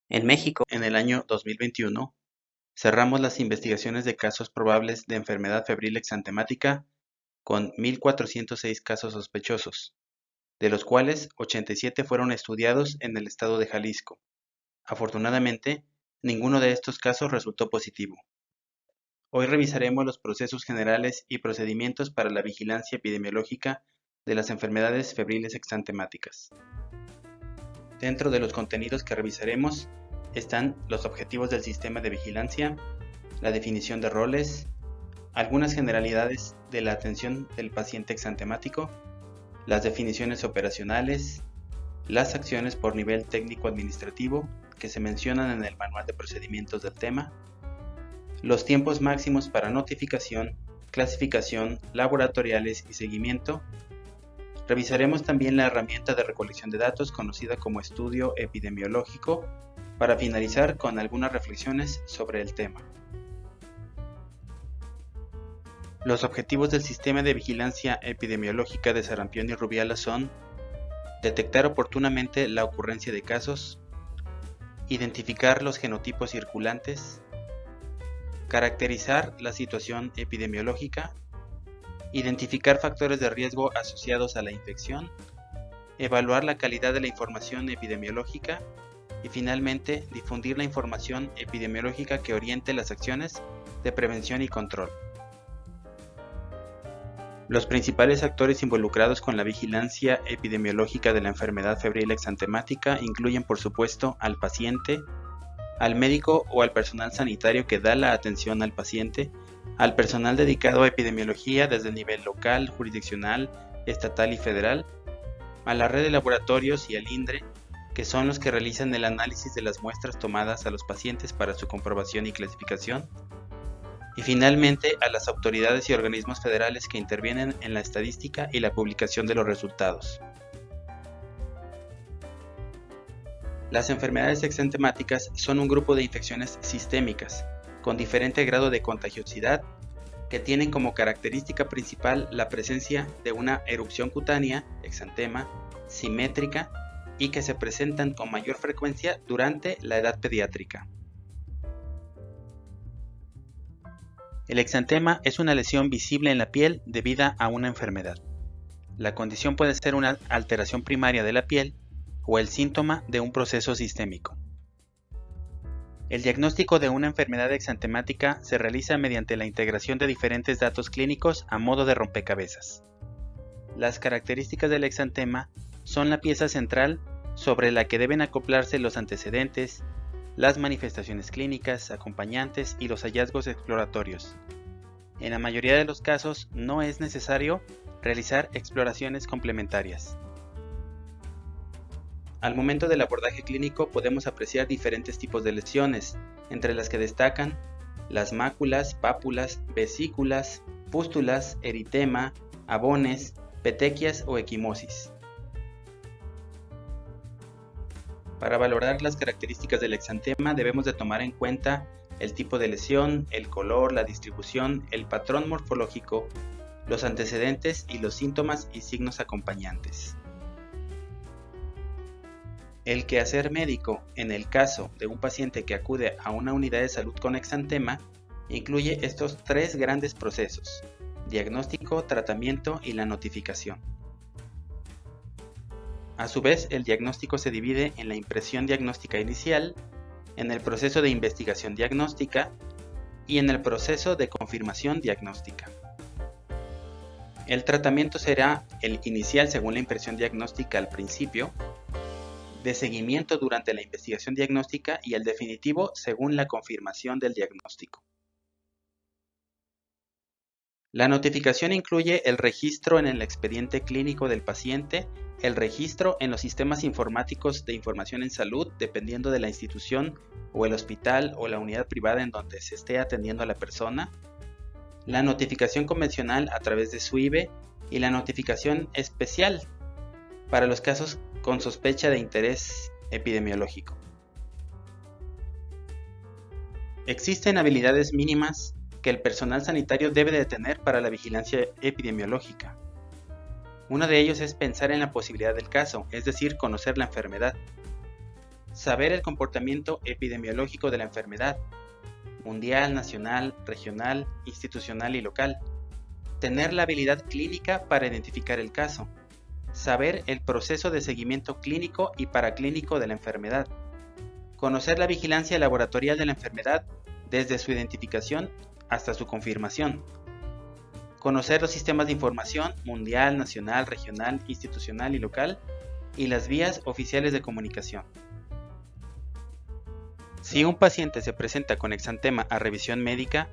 En México, en el año 2021, cerramos las investigaciones de casos probables de enfermedad febril exantemática con 1.406 casos sospechosos, de los cuales 87 fueron estudiados en el estado de Jalisco. Afortunadamente, ninguno de estos casos resultó positivo. Hoy revisaremos los procesos generales y procedimientos para la vigilancia epidemiológica de las enfermedades febriles exantemáticas. Dentro de los contenidos que revisaremos están los objetivos del sistema de vigilancia, la definición de roles, algunas generalidades de la atención del paciente exantemático, las definiciones operacionales, las acciones por nivel técnico-administrativo que se mencionan en el manual de procedimientos del tema, los tiempos máximos para notificación, clasificación, laboratoriales y seguimiento. Revisaremos también la herramienta de recolección de datos conocida como estudio epidemiológico para finalizar con algunas reflexiones sobre el tema. Los objetivos del sistema de vigilancia epidemiológica de sarampión y rubiala son detectar oportunamente la ocurrencia de casos, identificar los genotipos circulantes, caracterizar la situación epidemiológica, identificar factores de riesgo asociados a la infección, evaluar la calidad de la información epidemiológica y finalmente difundir la información epidemiológica que oriente las acciones de prevención y control. Los principales actores involucrados con la vigilancia epidemiológica de la enfermedad febril exantemática incluyen, por supuesto, al paciente, al médico o al personal sanitario que da la atención al paciente, al personal dedicado a epidemiología desde el nivel local, jurisdiccional, estatal y federal, a la red de laboratorios y al INDRE, que son los que realizan el análisis de las muestras tomadas a los pacientes para su comprobación y clasificación, y finalmente a las autoridades y organismos federales que intervienen en la estadística y la publicación de los resultados. Las enfermedades exantemáticas son un grupo de infecciones sistémicas, con diferente grado de contagiosidad, que tienen como característica principal la presencia de una erupción cutánea, exantema, simétrica y que se presentan con mayor frecuencia durante la edad pediátrica. El exantema es una lesión visible en la piel debida a una enfermedad. La condición puede ser una alteración primaria de la piel o el síntoma de un proceso sistémico. El diagnóstico de una enfermedad exantemática se realiza mediante la integración de diferentes datos clínicos a modo de rompecabezas. Las características del exantema son la pieza central sobre la que deben acoplarse los antecedentes, las manifestaciones clínicas, acompañantes y los hallazgos exploratorios. En la mayoría de los casos no es necesario realizar exploraciones complementarias. Al momento del abordaje clínico podemos apreciar diferentes tipos de lesiones, entre las que destacan las máculas, pápulas, vesículas, pústulas, eritema, abones, petequias o equimosis. Para valorar las características del exantema debemos de tomar en cuenta el tipo de lesión, el color, la distribución, el patrón morfológico, los antecedentes y los síntomas y signos acompañantes. El quehacer médico en el caso de un paciente que acude a una unidad de salud con exantema incluye estos tres grandes procesos: diagnóstico, tratamiento y la notificación. A su vez, el diagnóstico se divide en la impresión diagnóstica inicial, en el proceso de investigación diagnóstica y en el proceso de confirmación diagnóstica. El tratamiento será el inicial según la impresión diagnóstica al principio, de seguimiento durante la investigación diagnóstica y el definitivo según la confirmación del diagnóstico. La notificación incluye el registro en el expediente clínico del paciente, el registro en los sistemas informáticos de información en salud, dependiendo de la institución o el hospital o la unidad privada en donde se esté atendiendo a la persona, la notificación convencional a través de SUIVE y la notificación especial para los casos con sospecha de interés epidemiológico. Existen habilidades mínimas que el personal sanitario debe de tener para la vigilancia epidemiológica. Uno de ellos es pensar en la posibilidad del caso, es decir, conocer la enfermedad. Saber el comportamiento epidemiológico de la enfermedad, mundial, nacional, regional, institucional y local. Tener la habilidad clínica para identificar el caso. Saber el proceso de seguimiento clínico y paraclínico de la enfermedad. Conocer la vigilancia laboratorial de la enfermedad desde su identificación hasta su confirmación. Conocer los sistemas de información mundial, nacional, regional, institucional y local y las vías oficiales de comunicación. Si un paciente se presenta con exantema a revisión médica,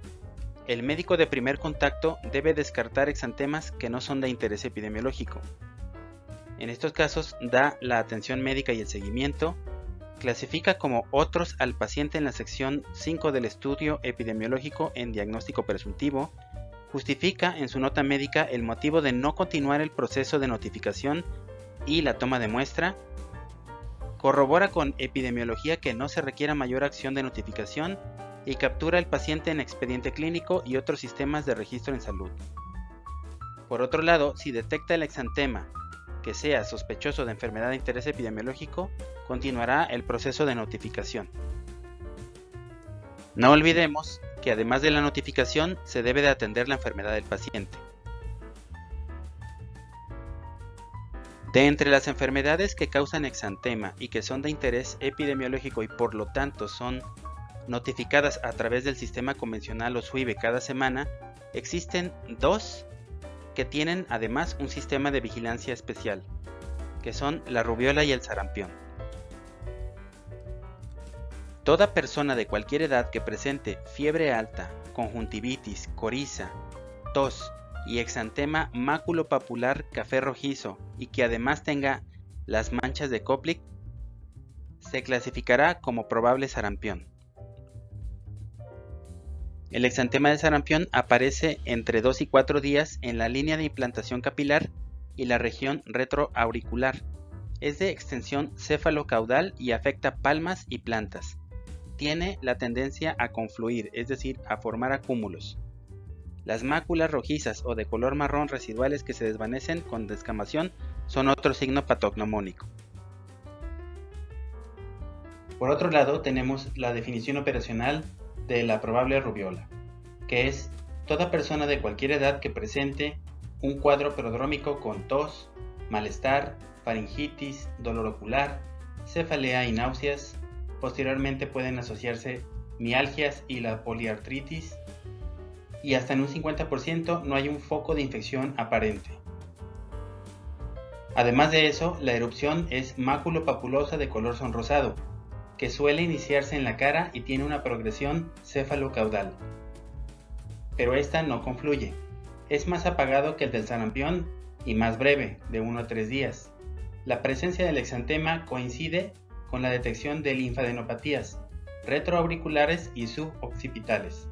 el médico de primer contacto debe descartar exantemas que no son de interés epidemiológico. En estos casos, da la atención médica y el seguimiento, clasifica como otros al paciente en la sección 5 del estudio epidemiológico en diagnóstico presuntivo, justifica en su nota médica el motivo de no continuar el proceso de notificación y la toma de muestra, corrobora con epidemiología que no se requiera mayor acción de notificación y captura al paciente en expediente clínico y otros sistemas de registro en salud. Por otro lado, si detecta el exantema que sea sospechoso de enfermedad de interés epidemiológico, continuará el proceso de notificación. No olvidemos que además de la notificación se debe de atender la enfermedad del paciente. De entre las enfermedades que causan exantema y que son de interés epidemiológico y por lo tanto son notificadas a través del sistema convencional o SWIBE cada semana, existen dos que tienen además un sistema de vigilancia especial, que son la rubiola y el sarampión. Toda persona de cualquier edad que presente fiebre alta, conjuntivitis, coriza, tos y exantema maculopapular café rojizo y que además tenga las manchas de Koplik, se clasificará como probable sarampión. El exantema de sarampión aparece entre 2 y 4 días en la línea de implantación capilar y la región retroauricular. Es de extensión céfalo-caudal y afecta palmas y plantas. Tiene la tendencia a confluir, es decir, a formar acúmulos. Las máculas rojizas o de color marrón residuales que se desvanecen con descamación son otro signo patognomónico. Por otro lado, tenemos la definición operacional de la probable rubiola, que es toda persona de cualquier edad que presente un cuadro prodrómico con tos, malestar, faringitis, dolor ocular, cefalea y náuseas. Posteriormente pueden asociarse mialgias y la poliartritis, y hasta en un 50% no hay un foco de infección aparente. Además de eso, la erupción es maculopapulosa de color sonrosado, que suele iniciarse en la cara y tiene una progresión céfalo-caudal. Pero esta no confluye. Es más apagado que el del sarampión y más breve, de 1 a 3 días. La presencia del exantema coincide con la detección de linfadenopatías retroauriculares y suboccipitales.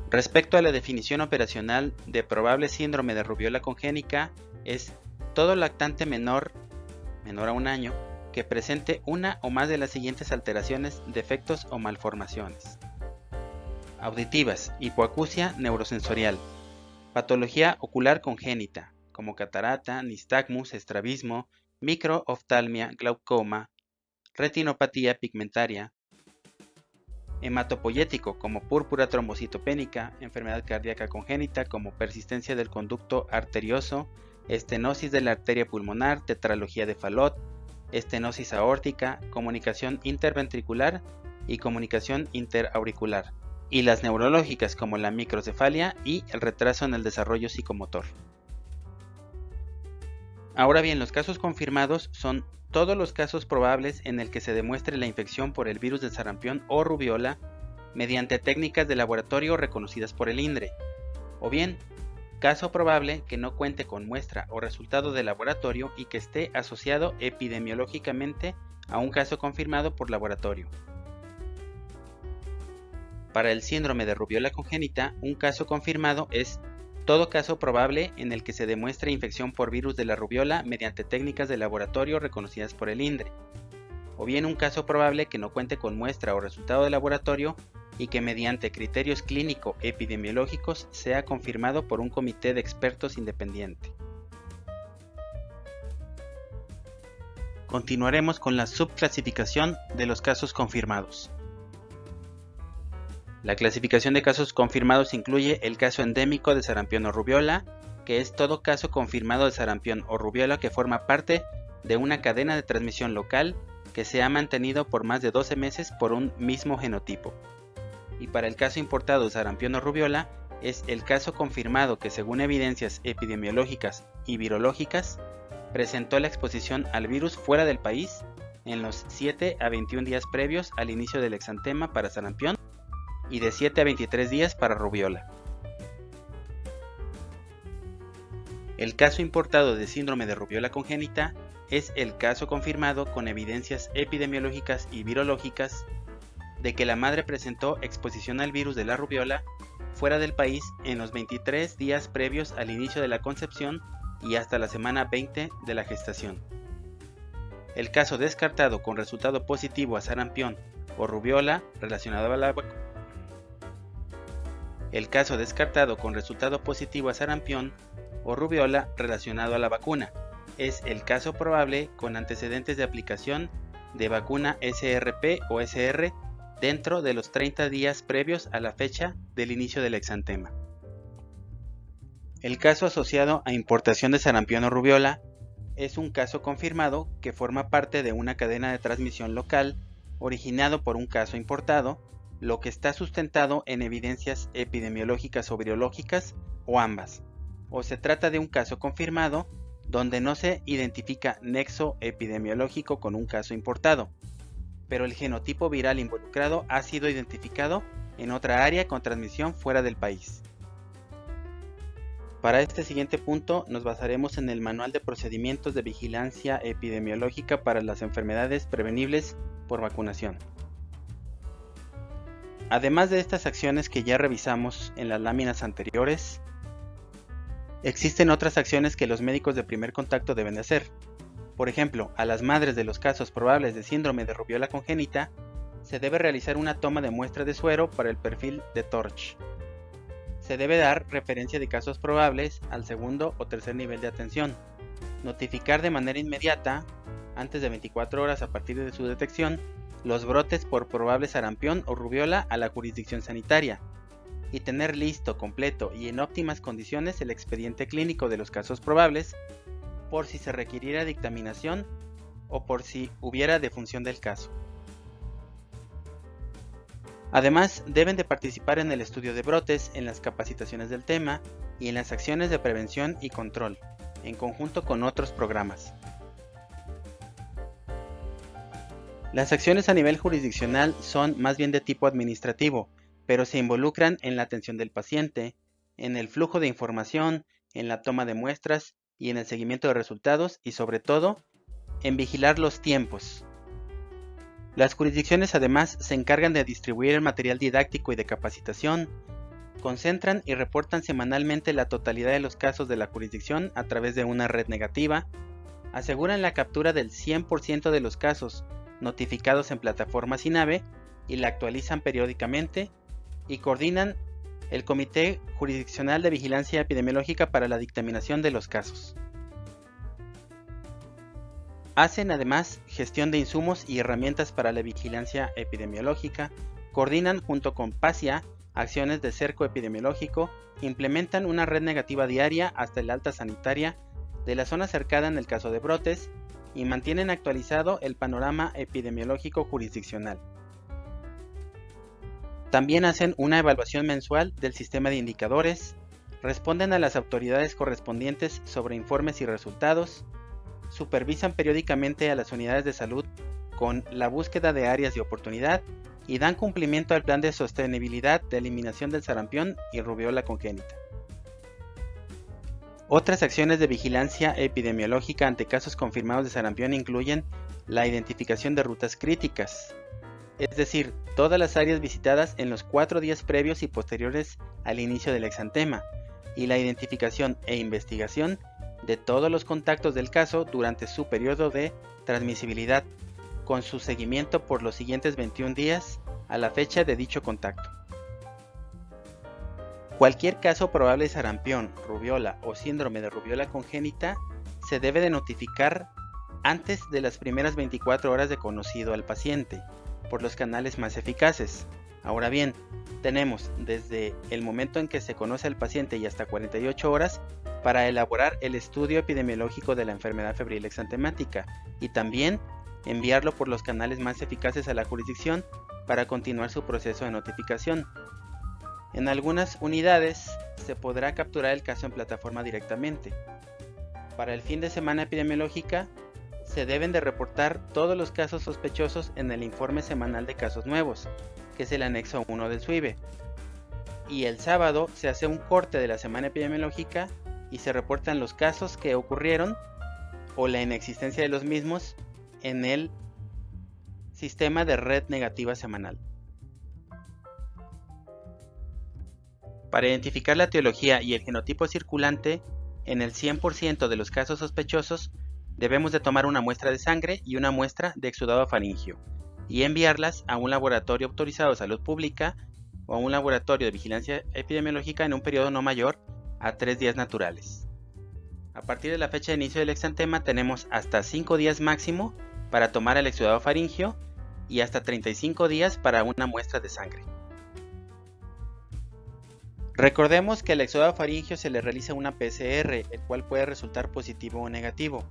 Respecto a la definición operacional de probable síndrome de rubiola congénica, es todo lactante menor a 1 año que presente una o más de las siguientes alteraciones, defectos o malformaciones: auditivas, hipoacusia neurosensorial, patología ocular congénita, como catarata, nistagmus, estrabismo, microoftalmia, glaucoma, retinopatía pigmentaria, hematopoyético como púrpura trombocitopénica, enfermedad cardíaca congénita como persistencia del conducto arterioso, estenosis de la arteria pulmonar, tetralogía de Fallot, estenosis aórtica, comunicación interventricular y comunicación interauricular, y las neurológicas como la microcefalia y el retraso en el desarrollo psicomotor. Ahora bien, los casos confirmados son todos los casos probables en el que se demuestre la infección por el virus del sarampión o rubiola mediante técnicas de laboratorio reconocidas por el INDRE, o bien caso probable que no cuente con muestra o resultado de laboratorio y que esté asociado epidemiológicamente a un caso confirmado por laboratorio. Para el síndrome de rubiola congénita, un caso confirmado es todo caso probable en el que se demuestre infección por virus de la rubiola mediante técnicas de laboratorio reconocidas por el INDRE, o bien un caso probable que no cuente con muestra o resultado de laboratorio y que mediante criterios clínico-epidemiológicos sea confirmado por un comité de expertos independiente. continuaremos con la subclasificación de los casos confirmados. La clasificación de casos confirmados incluye el caso endémico de sarampión o rubiola, que es todo caso confirmado de sarampión o rubiola que forma parte de una cadena de transmisión local que se ha mantenido por más de 12 meses por un mismo genotipo. Y para el caso importado de sarampión o rubiola, es el caso confirmado que, según evidencias epidemiológicas y virológicas, presentó la exposición al virus fuera del país en los 7 a 21 días previos al inicio del exantema para sarampión y de 7 a 23 días para rubiola. El caso importado de síndrome de rubiola congénita es el caso confirmado con evidencias epidemiológicas y virológicas de que la madre presentó exposición al virus de la rubiola fuera del país en los 23 días previos al inicio de la concepción y hasta la semana 20 de la gestación. El caso descartado con resultado positivo a sarampión o rubiola relacionado a la vacuna es el caso probable con antecedentes de aplicación de vacuna SRP o SR dentro de los 30 días previos a la fecha del inicio del exantema. El caso asociado a importación de sarampión o rubiola es un caso confirmado que forma parte de una cadena de transmisión local originado por un caso importado, lo que está sustentado en evidencias epidemiológicas o virológicas o ambas, o se trata de un caso confirmado donde no se identifica nexo epidemiológico con un caso importado, pero el genotipo viral involucrado ha sido identificado en otra área con transmisión fuera del país. Para este siguiente punto nos basaremos en el Manual de Procedimientos de Vigilancia Epidemiológica para las Enfermedades Prevenibles por Vacunación. Además de estas acciones que ya revisamos en las láminas anteriores, existen otras acciones que los médicos de primer contacto deben de hacer. Por ejemplo, a las madres de los casos probables de síndrome de rubiola congénita, se debe realizar una toma de muestra de suero para el perfil de Torch. Se debe dar referencia de casos probables al segundo o tercer nivel de atención. Notificar de manera inmediata, antes de 24 horas a partir de su detección, los brotes por probable sarampión o rubiola a la jurisdicción sanitaria. Y tener listo, completo y en óptimas condiciones el expediente clínico de los casos probables por si se requiriera dictaminación o por si hubiera defunción del caso. Además, deben de participar en el estudio de brotes, en las capacitaciones del tema y en las acciones de prevención y control, en conjunto con otros programas. Las acciones a nivel jurisdiccional son más bien de tipo administrativo, pero se involucran en la atención del paciente, en el flujo de información, en la toma de muestras y en el seguimiento de resultados y sobre todo, en vigilar los tiempos. Las jurisdicciones además se encargan de distribuir el material didáctico y de capacitación, concentran y reportan semanalmente la totalidad de los casos de la jurisdicción a través de una red negativa, aseguran la captura del 100% de los casos notificados en plataformas INAVE y la actualizan periódicamente, y coordinan el Comité Jurisdiccional de Vigilancia Epidemiológica para la dictaminación de los casos. Hacen además gestión de insumos y herramientas para la vigilancia epidemiológica, coordinan junto con PASIA acciones de cerco epidemiológico, implementan una red negativa diaria hasta el alta sanitaria de la zona cercana en el caso de brotes y mantienen actualizado el panorama epidemiológico jurisdiccional. También hacen una evaluación mensual del sistema de indicadores, responden a las autoridades correspondientes sobre informes y resultados, supervisan periódicamente a las unidades de salud con la búsqueda de áreas de oportunidad y dan cumplimiento al plan de sostenibilidad de eliminación del sarampión y rubiola congénita. Otras acciones de vigilancia epidemiológica ante casos confirmados de sarampión incluyen la identificación de rutas críticas, es decir, todas las áreas visitadas en los 4 días previos y posteriores al inicio del exantema, y la identificación e investigación de todos los contactos del caso durante su periodo de transmisibilidad, con su seguimiento por los siguientes 21 días a la fecha de dicho contacto. Cualquier caso probable de sarampión, rubiola o síndrome de rubiola congénita se debe de notificar antes de las primeras 24 horas de conocido al paciente, por los canales más eficaces. Ahora bien, tenemos desde el momento en que se conoce al paciente y hasta 48 horas para elaborar el estudio epidemiológico de la enfermedad febril exantemática y también enviarlo por los canales más eficaces a la jurisdicción para continuar su proceso de notificación. En algunas unidades se podrá capturar el caso en plataforma directamente. Para el fin de semana epidemiológica, se deben de reportar todos los casos sospechosos en el informe semanal de casos nuevos, que es el anexo 1 del SWIBE. Y el sábado se hace un corte de la semana epidemiológica y se reportan los casos que ocurrieron o la inexistencia de los mismos en el sistema de red negativa semanal. Para identificar la etiología y el genotipo circulante, en el 100% de los casos sospechosos, debemos de tomar una muestra de sangre y una muestra de exudado faríngeo y enviarlas a un laboratorio autorizado de salud pública o a un laboratorio de vigilancia epidemiológica en un periodo no mayor a 3 días naturales. A partir de la fecha de inicio del exantema tenemos hasta 5 días máximo para tomar el exudado faríngeo y hasta 35 días para una muestra de sangre. Recordemos que al exudado faríngeo se le realiza una PCR, el cual puede resultar positivo o negativo.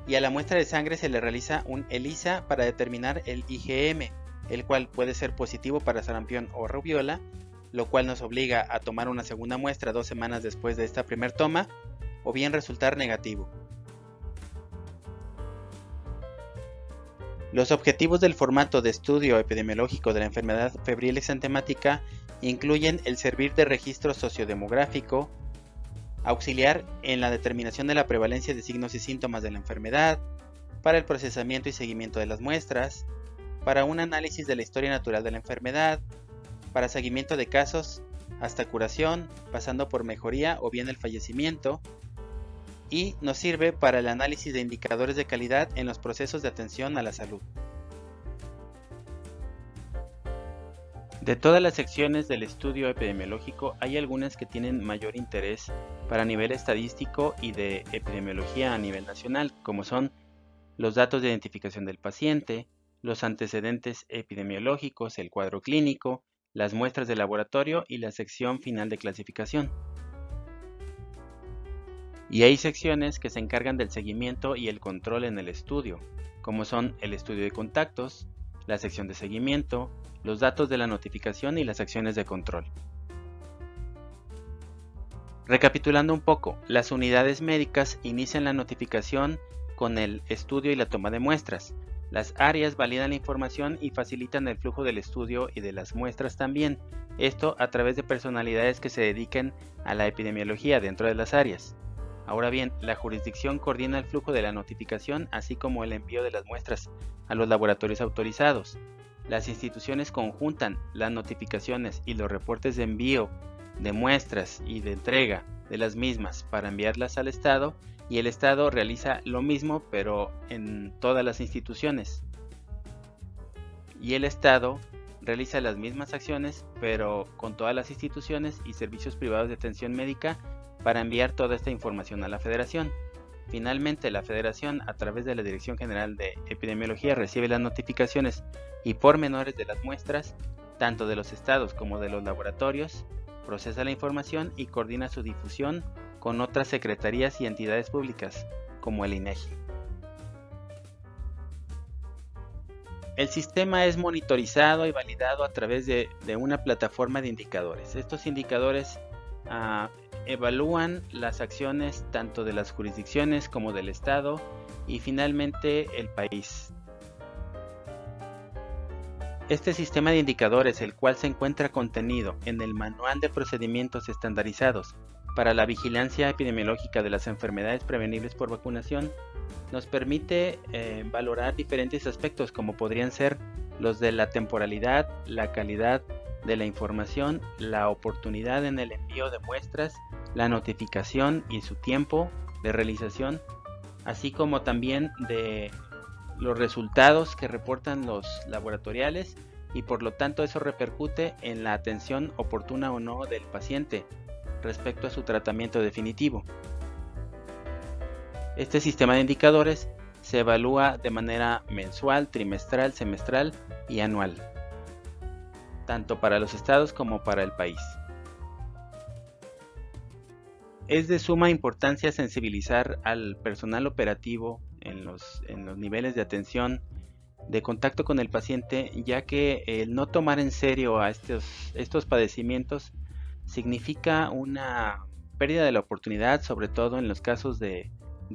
Y a la muestra de sangre se le realiza un ELISA para determinar el IgM, el cual puede ser positivo para sarampión o rubiola, lo cual nos obliga a tomar una segunda muestra 2 semanas después de esta primera toma, o bien resultar negativo. Los objetivos del formato de estudio epidemiológico de la enfermedad febril exantemática incluyen el servir de registro sociodemográfico, auxiliar en la determinación de la prevalencia de signos y síntomas de la enfermedad, para el procesamiento y seguimiento de las muestras, para un análisis de la historia natural de la enfermedad, para seguimiento de casos hasta curación, pasando por mejoría o bien el fallecimiento, y nos sirve para el análisis de indicadores de calidad en los procesos de atención a la salud. De todas las secciones del estudio epidemiológico, hay algunas que tienen mayor interés para nivel estadístico y de epidemiología a nivel nacional, como son los datos de identificación del paciente, los antecedentes epidemiológicos, el cuadro clínico, las muestras de laboratorio y la sección final de clasificación. Y hay secciones que se encargan del seguimiento y el control en el estudio, como son el estudio de contactos, la sección de seguimiento, los datos de la notificación y las acciones de control. Recapitulando un poco, las unidades médicas inician la notificación con el estudio y la toma de muestras. Las áreas validan la información y facilitan el flujo del estudio y de las muestras también, esto a través de personalidades que se dediquen a la epidemiología dentro de las áreas. Ahora bien, la jurisdicción coordina el flujo de la notificación así como el envío de las muestras a los laboratorios autorizados. Las instituciones conjuntan las notificaciones y los reportes de envío de muestras y de entrega de las mismas para enviarlas al Estado, y el Estado realiza lo mismo pero en todas las instituciones. Y el Estado realiza las mismas acciones pero con todas las instituciones y servicios privados de atención médica para enviar toda esta información a la Federación. Finalmente, la Federación, a través de la Dirección General de Epidemiología, recibe las notificaciones y pormenores de las muestras, tanto de los estados como de los laboratorios, procesa la información y coordina su difusión con otras secretarías y entidades públicas, como el INEGI. El sistema es monitorizado y validado a través de una plataforma de indicadores. Estos indicadores evalúan las acciones tanto de las jurisdicciones como del Estado y finalmente el país. Este sistema de indicadores, el cual se encuentra contenido en el Manual de Procedimientos Estandarizados para la Vigilancia Epidemiológica de las Enfermedades Prevenibles por Vacunación, nos permite valorar diferentes aspectos como podrían ser los de la temporalidad, la calidad de la información, la oportunidad en el envío de muestras, la notificación y su tiempo de realización, así como también de los resultados que reportan los laboratoriales, y por lo tanto eso repercute en la atención oportuna o no del paciente respecto a su tratamiento definitivo. Este sistema de indicadores se evalúa de manera mensual, trimestral, semestral y anual, tanto para los estados como para el país. Es de suma importancia sensibilizar al personal operativo en los niveles de atención, de contacto con el paciente, ya que el no tomar en serio a estos padecimientos significa una pérdida de la oportunidad, sobre todo en los casos de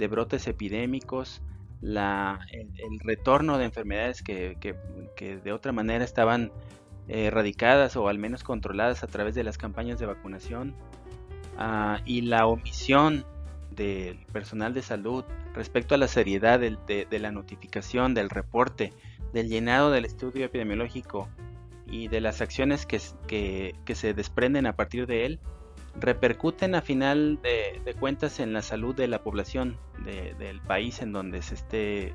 brotes epidémicos, el retorno de enfermedades que de otra manera estaban erradicadas o al menos controladas a través de las campañas de vacunación, y la omisión del personal de salud respecto a la seriedad de la notificación, del reporte, del llenado del estudio epidemiológico y de las acciones que se desprenden a partir de él, repercuten a final de cuentas en la salud de la población del país en donde se esté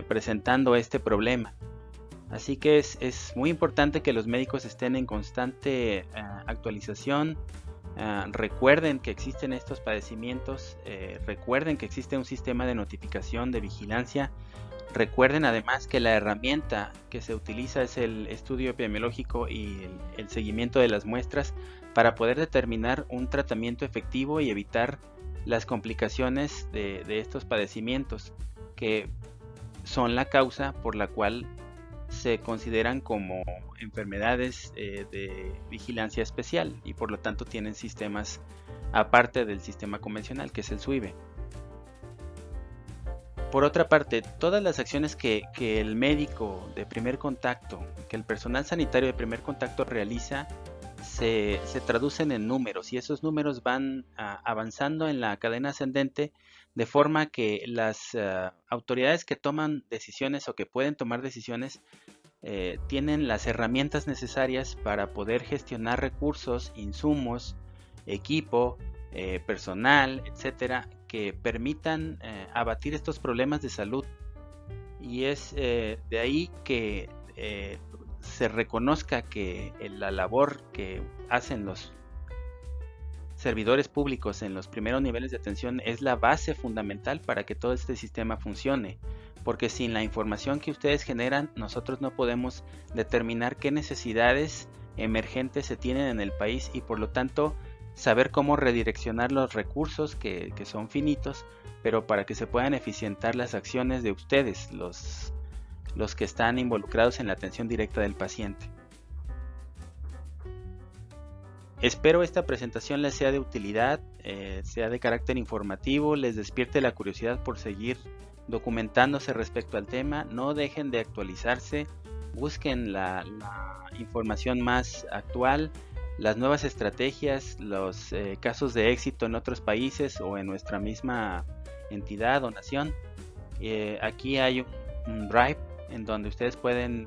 presentando este problema. Así que es muy importante que los médicos estén en constante actualización. Recuerden que existen estos padecimientos, recuerden que existe un sistema de notificación, de vigilancia. Recuerden además que la herramienta que se utiliza es el estudio epidemiológico y el seguimiento de las muestras para poder determinar un tratamiento efectivo y evitar las complicaciones de estos padecimientos, que son la causa por la cual se consideran como enfermedades de vigilancia especial y por lo tanto tienen sistemas aparte del sistema convencional, que es el SUIVE. Por otra parte, todas las acciones que el médico de primer contacto, que el personal sanitario de primer contacto realiza, se traducen en números, y esos números van avanzando en la cadena ascendente, de forma que las autoridades que toman decisiones o que pueden tomar decisiones tienen las herramientas necesarias para poder gestionar recursos, insumos, equipo, personal, etcétera, que permitan abatir estos problemas de salud. Y es de ahí que se reconozca que la labor que hacen los servidores públicos en los primeros niveles de atención es la base fundamental para que todo este sistema funcione, porque sin la información que ustedes generan, nosotros no podemos determinar qué necesidades emergentes se tienen en el país y por lo tanto saber cómo redireccionar los recursos que son finitos, pero para que se puedan eficientar las acciones de ustedes, los que están involucrados en la atención directa del paciente. Espero esta presentación les sea de utilidad, sea de carácter informativo, les despierte la curiosidad por seguir documentándose respecto al tema. No dejen de actualizarse, busquen la información más actual, las nuevas estrategias, los casos de éxito en otros países o en nuestra misma entidad o nación. Aquí hay un Drive en donde ustedes pueden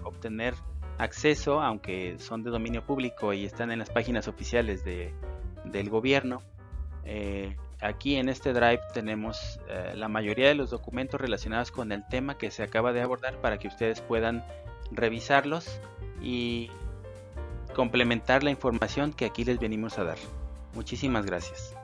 obtener acceso, aunque son de dominio público y están en las páginas oficiales del gobierno. Aquí en este Drive tenemos la mayoría de los documentos relacionados con el tema que se acaba de abordar para que ustedes puedan revisarlos y complementar la información que aquí les venimos a dar. Muchísimas gracias.